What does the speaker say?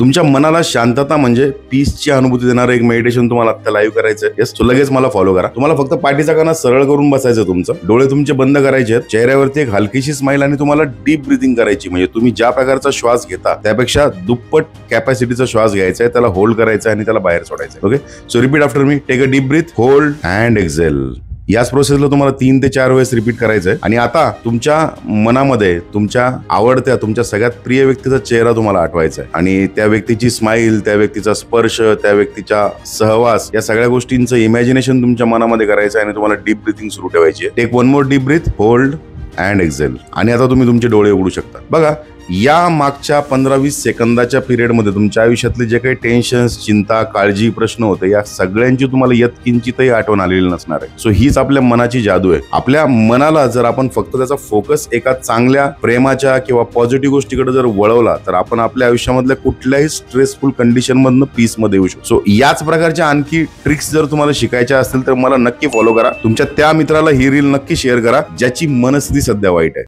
तुमच्या मनाला शांतता म्हणजे पीसची अनुभूती देणारं एक मेडिटेशन तुम्हाला आता लाईव्ह करायचंय. येस, तो लगेच मला फॉलो करा. तुम्हाला फक्त पाठीचा कणा सरळ करून बसायचं, तुमचं डोळे तुमचे बंद करायचे आहेत, चेहऱ्यावरती एक हलकीशी स्माइल आणि तुम्हाला डीप ब्रीथिंग करायची. म्हणजे तुम्ही ज्या प्रकारचा श्वास घेता त्यापेक्षा दुप्पट कॅपॅसिटीचा श्वास घ्यायचा आहे, त्याला होल्ड करायचा आणि त्याला बाहेर सोडायचं. Okay, so repeat after me. Take a deep breath, hold and exhale. याच प्रोसेसला तुम्हाला 3 ते 4 वेळेस रिपीट करायचंय. आणि आता तुमच्या मनामध्ये तुमच्या आवडत्या, तुमच्या सगळ्यात प्रिय व्यक्तीचा चेहरा तुम्हाला आठवायचा आहे आणि त्या व्यक्तीची स्माइल, त्या व्यक्तीचा स्पर्श, त्या व्यक्तीचा सहवास, या सगळ्या गोष्टींचं इमॅजिनेशन तुमच्या मनामध्ये करायचं आहे आणि तुम्हाला डीप ब्रीथिंग सुरू ठेवायची आहे. Take one more deep breath, hold and exhale. आणि आता तुम्ही तुमचे डोळे उघडू शकता. बघा, या मागच्या 15-20 सेकंदाच्या पिरियडमध्ये तुमच्या आयुष्यातले जे काही टेन्शन्स, चिंता, काळजी, प्रश्न होते, या सगळ्यांची तुम्हाला यत्किंचितही आठवण आलेली नसणार आहे. सो हीच आपल्या मनाची जादू आहे. आपल्या मनाला जर आपण फक्त त्याचा फोकस एका चांगल्या, प्रेमाच्या किंवा पॉझिटिव्ह गोष्टीकडे जर वळवला तर आपण आपल्या आयुष्यामधल्या कुठल्याही स्ट्रेसफुल कंडिशन मधनं पीस मध्ये येऊ शकतो. सो याच प्रकारच्या आणखी ट्रिक्स जर तुम्हाला शिकायच्या असतील तर मला नक्की फॉलो करा. तुमच्या त्या मित्राला ही रील नक्की शेअर करा ज्याची मनस्थिती सध्या वाईट आहे.